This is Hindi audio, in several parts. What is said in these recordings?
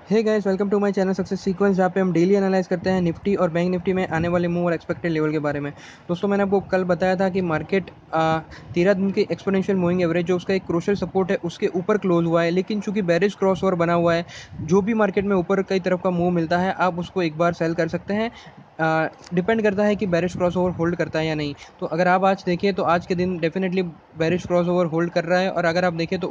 Hey guys, welcome to my channel success sequence, जहाँ पे हम डेली एनालाइज करते हैं निफ्टी और बैंक निफ्टी में आने वाले मूव और एक्सपेक्टेड लेवल के बारे में। दोस्तों, मैंने आपको कल बताया था कि मार्केट 13 दिन की एक्सपोनेंशियल मूविंग एवरेज जो उसका एक क्रूशियल सपोर्ट है उसके ऊपर क्लोज हुआ है, लेकिन चूंकि बेरिश क्रॉस ओवर बना हुआ है, जो भी मार्केट में ऊपर कई तरफ का मूव मिलता है आप उसको एक बार सेल कर सकते हैं। डिपेंड करता है कि बेरिश क्रॉस ओवर होल्ड करता है या नहीं। तो अगर आप आज देखें तो आज के दिन definitely bearish cross over hold कर रहा है, और अगर आप देखें तो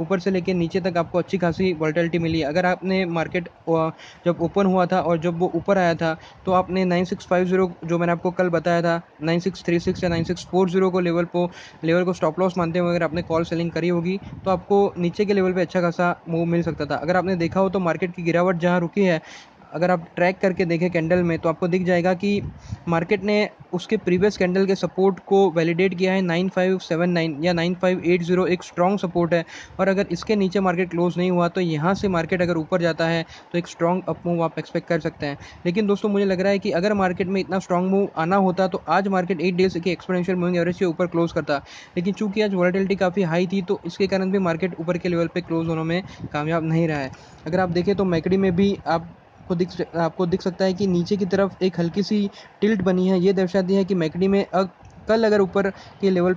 ऊपर से लेकर नीचे तक आपको अच्छी खासी वोलेटिलिटी मिली है। अगर आपने मार्केट जब ओपन हुआ था और जब वो ऊपर आया था तो आपने 9650 जो मैंने आपको कल बताया था 9636 या 9640 को लेवल को स्टॉप लॉस मानते हुए अगर आपने कॉल सेलिंग करी होगी तो आपको नीचे के लेवल पे अच्छा खासा मूव मिल सकता था। अगर आपने देखा हो तो मार्केट की गिरावट जहाँ रुकी है, अगर आप ट्रैक करके देखें कैंडल में, तो आपको दिख जाएगा कि मार्केट ने उसके प्रीवियस कैंडल के सपोर्ट को वैलिडेट किया है 9579 या 9580, एक स्ट्रॉन्ग सपोर्ट है। और अगर इसके नीचे मार्केट क्लोज नहीं हुआ तो यहाँ से मार्केट अगर ऊपर जाता है तो एक स्ट्रॉन्ग अप मूव आप एक्सपेक्ट कर सकते हैं। लेकिन दोस्तों, मुझे लग रहा है कि अगर मार्केट में इतना स्ट्रॉन्ग मूव आना होता तो आज मार्केट 8 डेज की एक्सपोनेंशियल मूविंग एवरेज के ऊपर क्लोज करता। लेकिन चूंकि आज वॉलेटिलिटी काफ़ी हाई थी तो इसके कारण भी मार्केट ऊपर के लेवल पे क्लोज होने में कामयाब नहीं रहा है। अगर आप देखें तो मैकडी में भी आपको दिख सकता है कि नीचे की तरफ एक हल्की सी टिल्ट बनी है। ये दर्शाती है कि मैकडी में कल अगर ऊपर के लेवल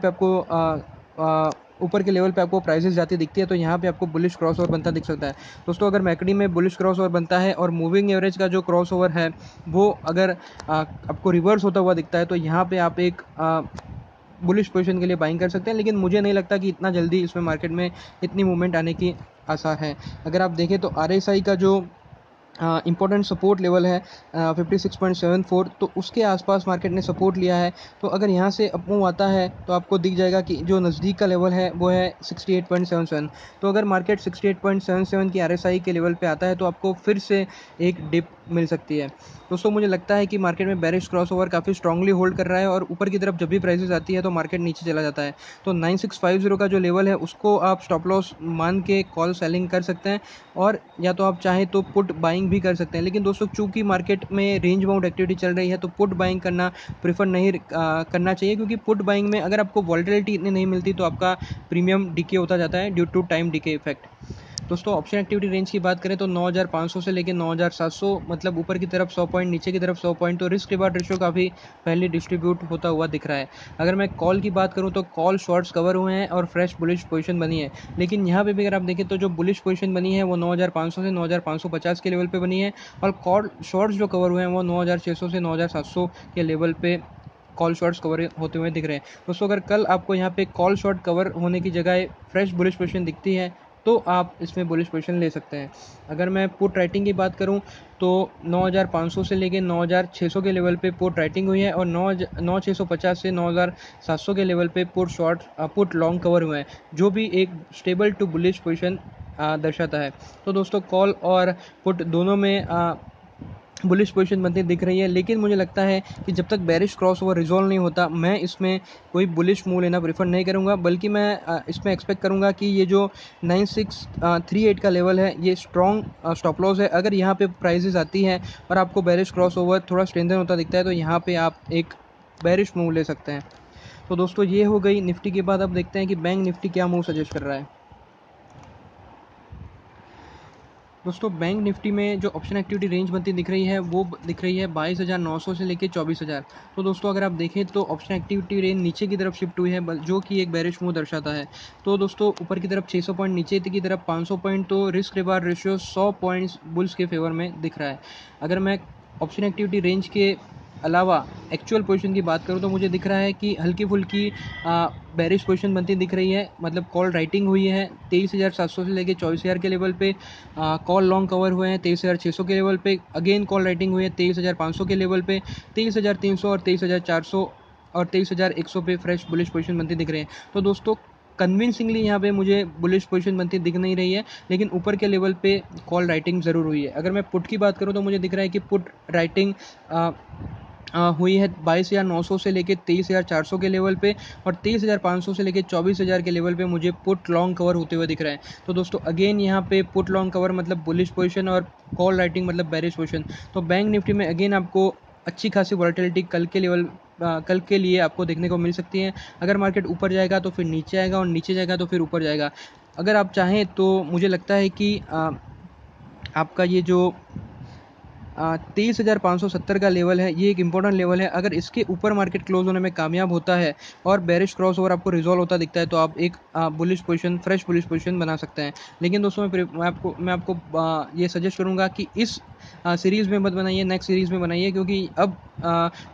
पे आपको प्राइसेस जाती दिखती है तो यहाँ पे आपको बुलिश क्रॉस ओवर बनता दिख सकता है। दोस्तों, अगर मैकडी में बुलिश क्रॉस ओवर बनता है और मूविंग एवरेज का जो क्रॉस ओवर है वो अगर आपको रिवर्स होता हुआ दिखता है तो यहाँ पे आप एक बुलिश पोजीशन के लिए बाइंग कर सकते हैं। लेकिन मुझे नहीं लगता कि इतना जल्दी इसमें मार्केट में इतनी मूवमेंट आने की आसार है। अगर आप देखें तो RSI का जो इंपॉर्टेंट सपोर्ट लेवल है 56.74, तो उसके आसपास मार्केट ने सपोर्ट लिया है। तो अगर यहाँ से अप मूव आता है तो आपको दिख जाएगा कि जो नज़दीक का लेवल है वो है 68.77। तो अगर मार्केट 68.77 की RSI के लेवल पे आता है तो आपको फिर से एक डिप मिल सकती है। दोस्तों, मुझे लगता है कि मार्केट में बेरिश क्रॉस ओवर काफ़ी स्ट्रांगली होल्ड कर रहा है और ऊपर की तरफ जब भी प्राइसेस आती है तो मार्केट नीचे चला जाता है। तो 9650 का जो लेवल है उसको आप स्टॉप लॉस मान के कॉल सेलिंग कर सकते हैं, और या तो आप चाहें तो पुट बाइंग भी कर सकते हैं। लेकिन दोस्तों, चूंकि मार्केट में रेंज बाउंड एक्टिविटी चल रही है तो पुट बाइंग करना प्रेफर नहीं करना चाहिए, क्योंकि पुट बाइंग में अगर आपको वॉलेटिलिटी इतनी नहीं मिलती तो आपका प्रीमियम डिके होता जाता है due to time decay effect. दोस्तों, ऑप्शन एक्टिविटी रेंज की बात करें तो 9500 से लेकर 9700, मतलब ऊपर की तरफ 100 पॉइंट, नीचे की तरफ 100 पॉइंट, तो रिस्क रिवार्ड रेशियो काफ़ी पहले डिस्ट्रीब्यूट होता हुआ दिख रहा है। अगर मैं कॉल की बात करूं तो कॉल शॉर्ट्स कवर हुए हैं और फ्रेश बुलिश पोजीशन बनी है। लेकिन यहाँ पे भी अगर आप देखें तो जो बुलिश पोजीशन बनी है वो 9500 से 9550 के लेवल पे बनी है, और कॉल शॉर्ट्स जो कवर हुए हैं वो 9600 से 9700 के लेवल पे कॉल शॉर्ट्स कवर होते हुए दिख रहे हैं। दोस्तों, अगर कल आपको यहाँ पे कॉल शॉर्ट कवर होने की जगह फ्रेश बुलिश पोजीशन दिखती है तो आप इसमें बुलिश पोजीशन ले सकते हैं। अगर मैं पुट राइटिंग की बात करूं तो 9500 से लेके 9600 के लेवल पे पुट राइटिंग हुई है, और 9650 से 9700 के लेवल पे पुट लॉन्ग कवर हुए हैं, जो भी एक स्टेबल टू बुलिश पोजीशन दर्शाता है। तो दोस्तों, कॉल और पुट दोनों में बुलिश पोजीशन बनती दिख रही है। लेकिन मुझे लगता है कि जब तक बेरिश क्रॉस ओवर रिजॉल्व नहीं होता मैं इसमें कोई बुलिश मूव लेना प्रेफर नहीं करूंगा, बल्कि मैं इसमें एक्सपेक्ट करूंगा कि ये जो 9638 का लेवल है ये स्ट्रॉन्ग स्टॉप लॉस है। अगर यहाँ पे प्राइजेस आती हैं और आपको बेरिश क्रॉस ओवर थोड़ा स्ट्रेंथन होता दिखता है तो यहाँ पे आप एक बेरिश मूव ले सकते हैं। तो दोस्तों, ये हो गई निफ्टी के बाद। अब देखते हैं कि बैंक निफ्टी क्या मूव सजेस्ट कर रहा है। दोस्तों, बैंक निफ्टी में जो ऑप्शन एक्टिविटी रेंज बनती दिख रही है वो दिख रही है 22,900 से लेकर 24,000। तो दोस्तों, अगर आप देखें तो ऑप्शन एक्टिविटी रेंज नीचे की तरफ शिफ्ट हुई है, जो कि एक बेरिश मूव दर्शाता है। तो दोस्तों, ऊपर की तरफ 600 पॉइंट, नीचे की तरफ 500 पॉइंट, तो risk reward ratio 100 points bulls के फेवर में दिख रहा है। अगर मैं ऑप्शन एक्टिविटी रेंज के अलावा एक्चुअल पोजीशन की बात करूं तो मुझे दिख रहा है कि हल्की फुल्की बेरिश पोजीशन बनती दिख रही है, मतलब कॉल राइटिंग हुई है 23,700 से लेकर 24,000 के लेवल पे। कॉल लॉन्ग कवर हुए हैं 23,600 के लेवल पे। अगेन कॉल राइटिंग हुई है 23,500 के लेवल पे, 23,300 और 23,400 और 23,100 पे फ्रेश बुलिश पोजीशन बनती दिख रहे हैं। तो दोस्तों, कन्विंसिंगली यहाँ पे मुझे बुलिश पोजीशन बनती दिख नहीं रही है, लेकिन ऊपर के लेवल पे कॉल राइटिंग ज़रूर हुई है। अगर मैं पुट की बात करूँ तो मुझे दिख रहा है कि पुट राइटिंग हुई है 22,900 से लेकर 23,400 के लेवल पे, और 23,500 से लेकर 24,000 के लेवल पे मुझे पुट लॉन्ग कवर होते हुए दिख रहा है। तो दोस्तों, अगेन यहाँ पे पुट लॉन्ग कवर मतलब बुलिश पोजीशन और कॉल राइटिंग मतलब बेरिश पोजीशन। तो बैंक निफ्टी में अगेन आपको अच्छी खासी वॉलेटिलिटी कल के लिए आपको देखने को मिल सकती है। अगर मार्केट ऊपर जाएगा तो फिर नीचे आएगा, और नीचे जाएगा तो फिर ऊपर जाएगा। अगर आप चाहें तो मुझे लगता है कि आपका ये जो 23,570 का लेवल है, ये एक इंपॉर्टेंट लेवल है। अगर इसके ऊपर मार्केट क्लोज होने में कामयाब होता है और बेरिश क्रॉस ओवर आपको रिजॉल्व होता दिखता है तो आप एक bullish position, fresh bullish position बना सकते हैं। लेकिन दोस्तों मैं आपको ये सजेस्ट करूंगा कि इस सीरीज़ में मत बनाइए, नेक्स्ट सीरीज़ में बनाइए, क्योंकि अब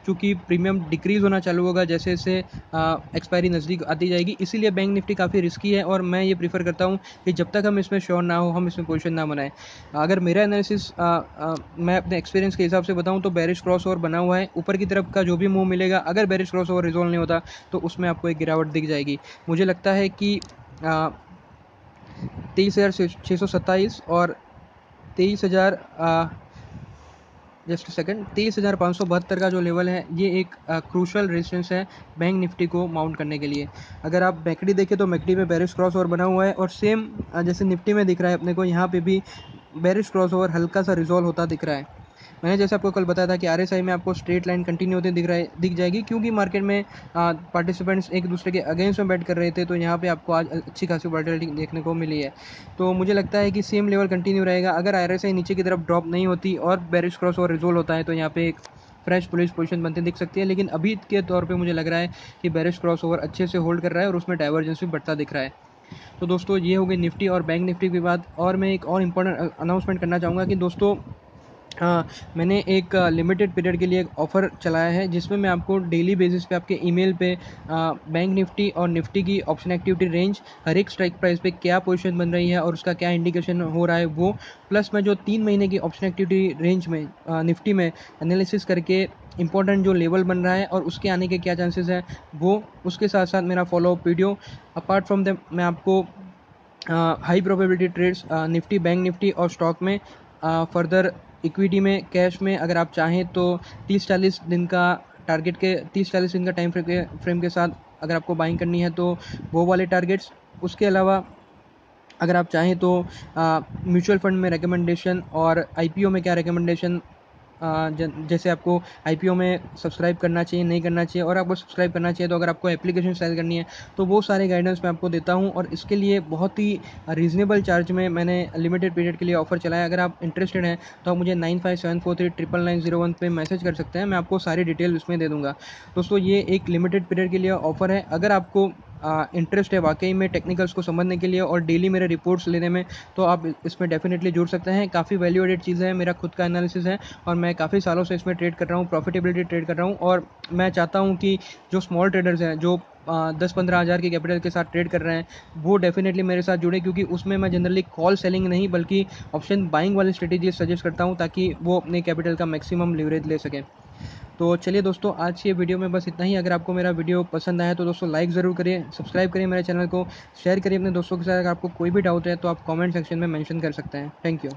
चूँकि प्रीमियम डिक्रीज़ होना चालू होगा जैसे जैसे एक्सपायरी नज़दीक आती जाएगी, इसीलिए बैंक निफ्टी काफ़ी रिस्की है और मैं ये प्रीफर करता हूँ कि जब तक हम इसमें श्योर ना हो हम इसमें पोजीशन ना बनाएं। अगर मेरा एनालिसिस मैं अपने एक्सपीरियंस के हिसाब से बताऊं तो बेरिश क्रॉस ओवर बना हुआ है, ऊपर की तरफ का जो भी मूव मिलेगा अगर बेरिश क्रॉस ओवर रिजॉल्व नहीं होता तो उसमें आपको एक गिरावट दिख जाएगी। मुझे लगता है कि 23,627 और 23,000 जस्ट सेकंड 23,572 का जो लेवल है ये एक क्रूशल रेजिस्टेंस है बैंक निफ्टी को माउंट करने के लिए। अगर आप मैकडी देखें तो मैकडी में बेरिश क्रॉस ओवर बना हुआ है और सेम जैसे निफ्टी में दिख रहा है अपने को, यहाँ पे भी बेरिश क्रॉस ओवर हल्का सा रिजॉल्व होता दिख रहा है। मैंने जैसे आपको कल बताया था कि आरएसआई में आपको स्ट्रेट लाइन कंटिन्यू होते दिख जाएगी, क्योंकि मार्केट में पार्टिसिपेंट्स एक दूसरे के अगेंस्ट में बैट कर रहे थे, तो यहाँ पे आपको आज अच्छी खासी वॉलेटिलिटी देखने को मिली है। तो मुझे लगता है कि सेम लेवल कंटिन्यू रहेगा। अगर आरएसआई नीचे की तरफ ड्रॉप नहीं होती और बेरिश क्रॉस ओवर रिजॉल्व होता है तो यहाँ पे एक फ्रेश बुलिश पोजीशन बनते दिख सकती है। लेकिन अभी के तौर पे मुझे लग रहा है कि बेरिश क्रॉस ओवर अच्छे से होल्ड कर रहा है और उसमें डाइवर्जेंस भी बढ़ता दिख रहा है। तो दोस्तों ये हो गई निफ्टी और बैंक निफ्टी की बात। और मैं एक और इम्पोर्टेंट अनाउंसमेंट करना चाहूँगा कि दोस्तों मैंने एक लिमिटेड पीरियड के लिए एक ऑफ़र चलाया है जिसमें मैं आपको डेली बेसिस पे आपके ईमेल पे बैंक निफ्टी और निफ्टी की ऑप्शन एक्टिविटी रेंज, हर एक स्ट्राइक प्राइस पे क्या पोजीशन बन रही है और उसका क्या इंडिकेशन हो रहा है वो, प्लस मैं जो 3 महीने की ऑप्शन एक्टिविटी रेंज में निफ्टी में एनालिसिस करके इंपॉर्टेंट जो लेवल बन रहा है और उसके आने के क्या चांसेस हैं वो, उसके साथ साथ मेरा follow up video. Apart from that मैं आपको high probability trades Nifty, bank Nifty और स्टॉक में, फर्दर इक्विटी में, कैश में, अगर आप चाहें तो 30-40 दिन का टारगेट के 30-40 दिन का टाइम फ्रेम के साथ अगर आपको बाइंग करनी है तो वो वाले टारगेट्स। उसके अलावा अगर आप चाहें तो म्यूचुअल फंड में रिकमेंडेशन और आईपीओ में क्या रिकमेंडेशन, जैसे आपको आईपीओ में सब्सक्राइब करना चाहिए नहीं करना चाहिए, और आपको सब्सक्राइब करना चाहिए तो अगर आपको एप्लीकेशन सेल करनी है तो वो सारे गाइडेंस मैं आपको देता हूँ। और इसके लिए बहुत ही रीज़नेबल चार्ज में मैंने लिमिटेड पीरियड के लिए ऑफर चलाया। अगर आप इंटरेस्टेड हैं तो आप मुझे 9574399901 पे मैसेज कर सकते हैं, मैं आपको सारी डिटेल उसमें दे दूँगा। दोस्तों ये एक लिमिटेड पीरियड के लिए ऑफर है। अगर आपको इंटरेस्ट है वाकई में टेक्निकल्स को समझने के लिए और डेली मेरे रिपोर्ट्स लेने में तो आप इसमें डेफिनेटली जुड़ सकते हैं। काफ़ी वैल्यू एडेड चीज़ है, मेरा खुद का एनालिसिस है और मैं काफ़ी सालों से इसमें ट्रेड कर रहा हूँ, प्रॉफिटेबिलिटी ट्रेड कर रहा हूँ। और मैं चाहता हूँ कि जो स्मॉल ट्रेडर्स हैं जो 10-15 हज़ार की कैपिटल के साथ ट्रेड कर रहे हैं वो डेफिनेटली मेरे साथ जुड़े, क्योंकि उसमें मैं जनरली कॉल सेलिंग नहीं बल्कि ऑप्शन बाइंग वाली स्ट्रेटेजी सजेस्ट करता हूँ ताकि वो अपने कैपिटल का मैक्सिमम लिवरेज ले सकें। तो चलिए दोस्तों आज की वीडियो में बस इतना ही। अगर आपको मेरा वीडियो पसंद आया तो दोस्तों लाइक ज़रूर करिए, सब्सक्राइब करिए मेरे चैनल को, शेयर करिए अपने दोस्तों के साथ। अगर आपको कोई भी डाउट है तो आप कमेंट सेक्शन में मेंशन कर सकते हैं। Thank you.